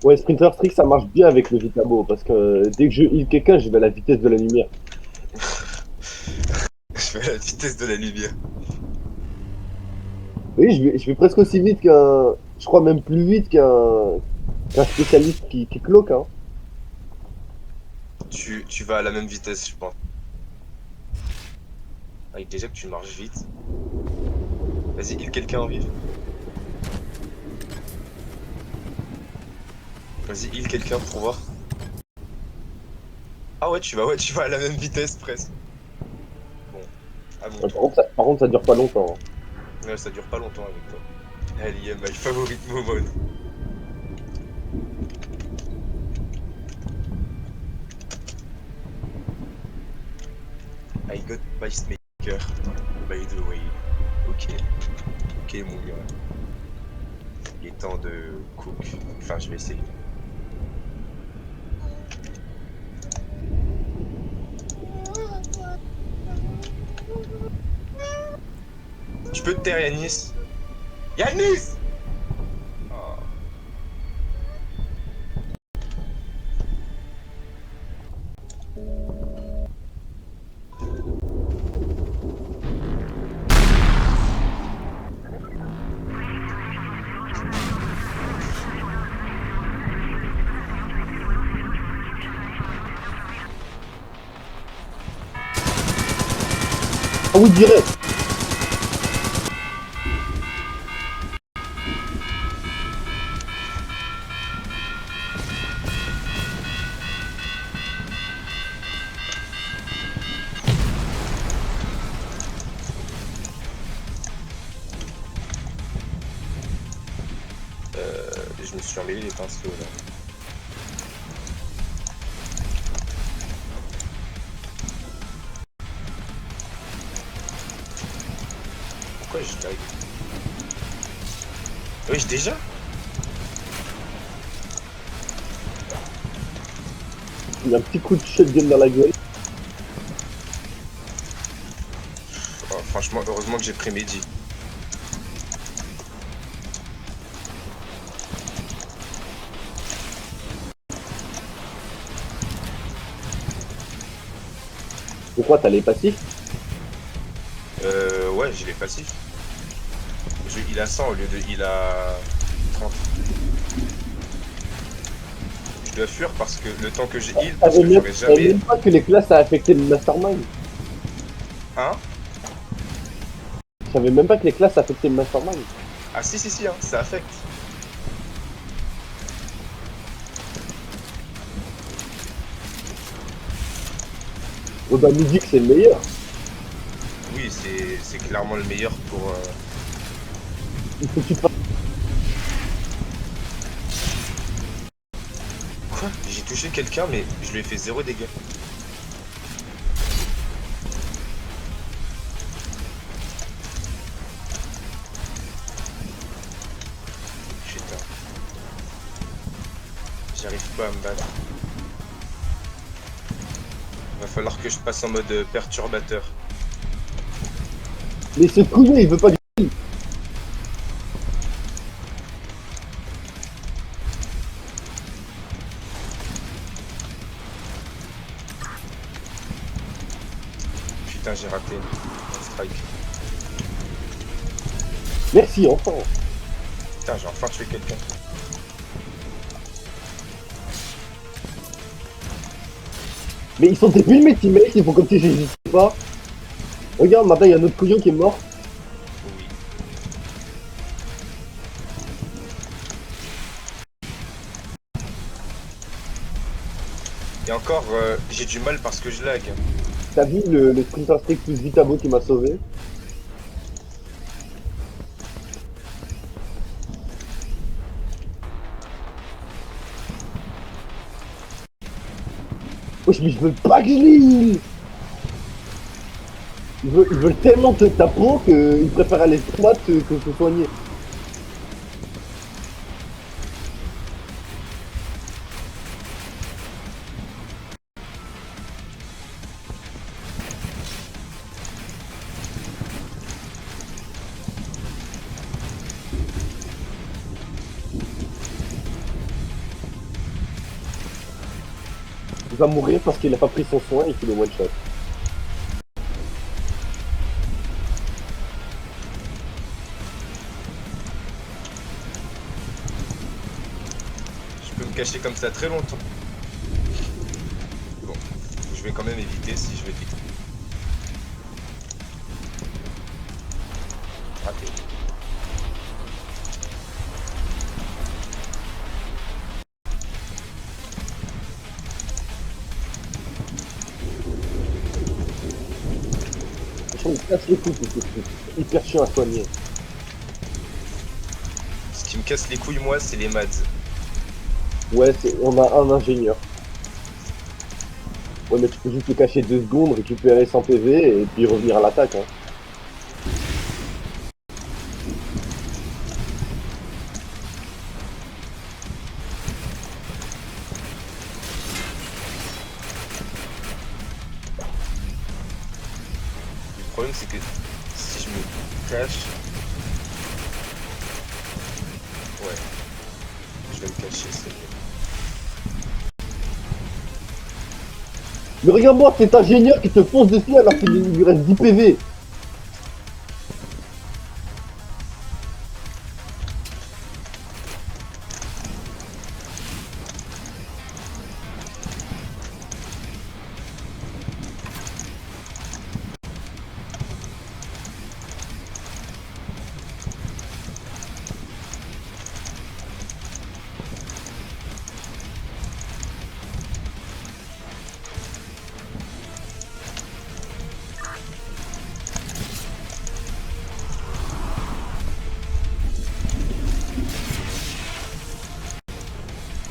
Ouais, Sprinter Strix, ça marche bien avec le Vitabo, parce que dès que je heal quelqu'un, je vais à la vitesse de la lumière. Je fais la vitesse de la lumière. Oui, je vais presque aussi vite je crois même plus vite qu'un spécialiste qui cloque, hein. Tu vas à la même vitesse, je pense. Avec déjà que tu marches vite. Vas-y, heal quelqu'un en vif. Vas-y, heal quelqu'un pour voir. Ah ouais, tu vas à la même vitesse presque. Bon, à mon Ouais, tour. par contre, ça dure pas longtemps, Ouais, ça dure pas longtemps avec toi. Elle y est, my favorite moment. I got pacemaker, by the way. Ok, ok mon gars. Il est temps de cook. Enfin, je vais essayer. Tu peux te taire, Yanis? Yanis! Oh. Ah oui, direct. Je me suis emmêlé les pinceaux là. Pourquoi je lag? Wesh, déjà? Il y a un petit coup de shotgun dans la gueule. Oh, franchement, heureusement que j'ai pris Mehdi. Pourquoi t'as les passifs? Ouais, j'ai les passifs. Il a 100 au lieu de il a 30. Je dois fuir parce que le temps que j'ai heal, Je parce savais que même, j'aurais je savais jamais. même pas que les classes, ça affectait le mastermind. Hein? Je savais même pas que les classes affectaient le mastermind. Ah si, si, si, hein, ça affecte. Oh bah, Midic, c'est le meilleur. Oui, c'est clairement le meilleur pour. Il faut que tu te fasses. Quoi? J'ai touché quelqu'un, mais je lui ai fait zéro dégâts. Putain, j'arrive pas à me battre. Va falloir que je passe en mode perturbateur. Mais ce couillon, il veut pas. Putain, j'ai raté un strike. Merci, enfin. Putain, j'ai enfin tué quelqu'un. Mais ils sont débiles, mes teammates, ils font comme si j'existais pas. Regarde, maintenant, il y a un autre couillon qui est mort. Oui. Et encore, j'ai du mal parce que je lag. T'as vu le Sprinter Strix plus Vitabo qui m'a sauvé? Wesh, mais je veux pas que je l'heal. Ils veulent tellement ta peau qu'ils préfèrent aller se battre que se soigner. va mourir parce qu'il a pas pris son soin et qu'il est one shot. Je peux me cacher comme ça très longtemps. Bon, je vais quand même éviter si je vais éviter. Raté. Franchement, il casse les couilles, ce truc. C'est hyper chiant à soigner. Ce qui me casse les couilles, moi, c'est les mads. Ouais, on a un ingénieur. Ouais, mais tu peux juste te cacher 2 secondes, récupérer 100 PV et puis revenir à l'attaque. Hein. Le problème, c'est que si je me cache... Ouais. Je vais me cacher, c'est mieux. Mais regarde-moi, cet ingénieur qui te fonce dessus alors qu'il lui reste 10 PV.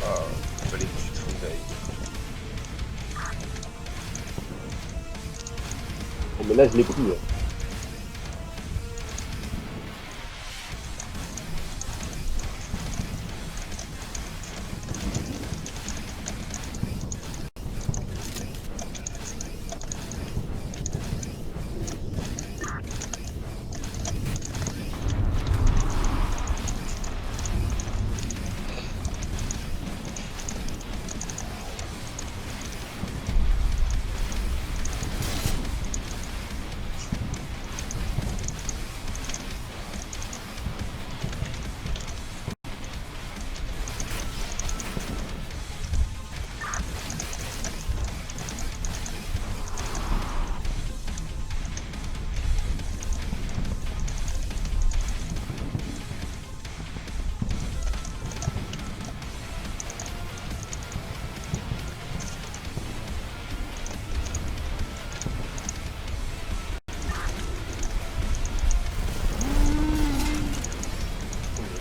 Ah, fallait que tu te réveilles. Oh, mais là, je l'ai pris. Hein.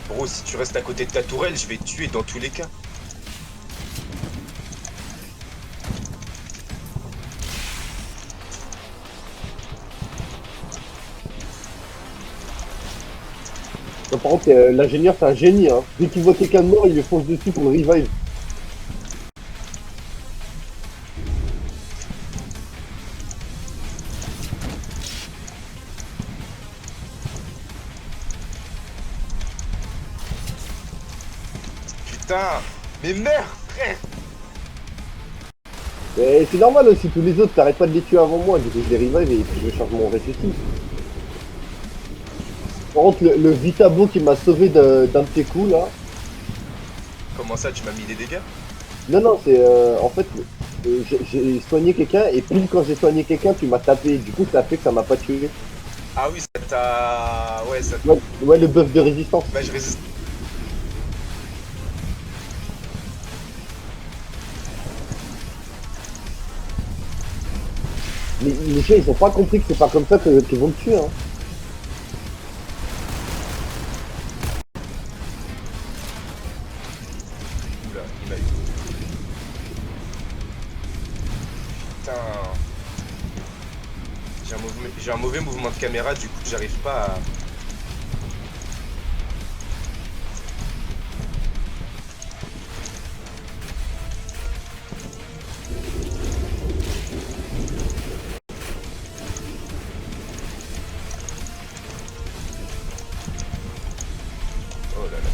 Bro, si tu restes à côté de ta tourelle, je vais te tuer dans tous les cas. Non, par contre, l'ingénieur, c'est un génie. Hein. Dès qu'il voit quelqu'un de mort, il lui fonce dessus pour le revive. Putain, mais merde, frère. Et c'est normal aussi, tous les autres, t'arrêtes pas de les tuer avant moi. Du coup, je les revive et puis je charge mon ressuscite. Par contre, le Vitabo qui m'a sauvé d'un de tes coups, là. Comment ça, tu m'as mis des dégâts? Non, non, c'est en fait, j'ai soigné quelqu'un et pile quand j'ai soigné quelqu'un, tu m'as tapé. Du coup, ça fait que ça m'a pas tué. Ah oui, ça t'a... Ouais, ça... Ouais, ouais, le buff de résistance. Bah, je résiste. Mais les chiens, ils ont pas compris que c'est pas comme ça qu'ils vont te tuer. Hein. Oula, il m'a eu. Putain. J'ai un mauvais mouvement de caméra, du coup, j'arrive pas à... Oh là là.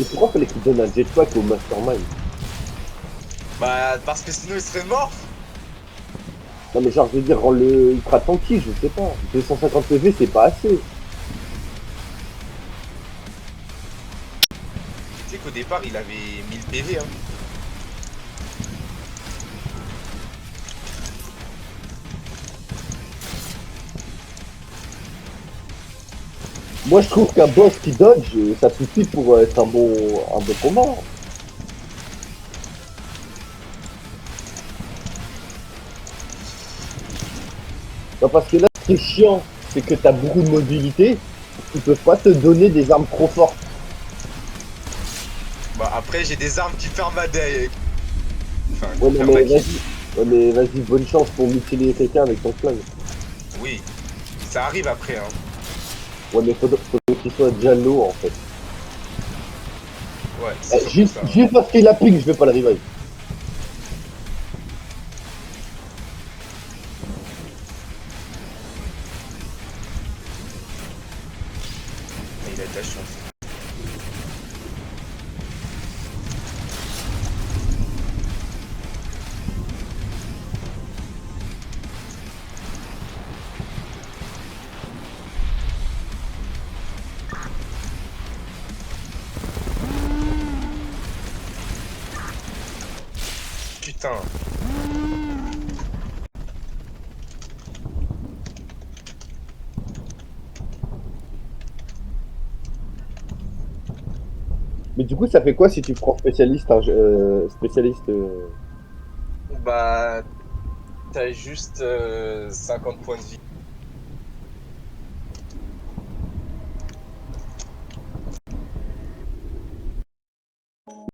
Mais pourquoi fallait qu'il donne un jetpack au Mastermind? Bah, parce que sinon il serait mort. Non mais genre, je veux dire, rend-le ultra tanky, je sais pas. 250 PV, c'est pas assez. Tu sais qu'au départ, il avait 1000 PV, hein. Moi, je trouve qu'un boss qui dodge, ça suffit pour être un bon combat. Non, parce que là, ce qui est chiant, c'est que t'as beaucoup de mobilité, ils peuvent pas te donner des armes trop fortes. Bah, après, j'ai des armes qui ferment ma day. Enfin, Ouais, qui non, ferment ma mais kill. vas-y. Ouais, mais vas-y, bonne chance pour mutiler quelqu'un avec ton flingue. Oui, ça arrive après, hein. Ouais, mais faudrait qu'il soit déjà low, en fait. Ouais, c'est surtout ça, hein. Juste parce qu'il a ping, je vais pas le revive. Mais il a de la chance. Putain. Mais du coup, ça fait quoi si tu prends spécialiste, spécialiste Bah, t'as juste 50 points de vie.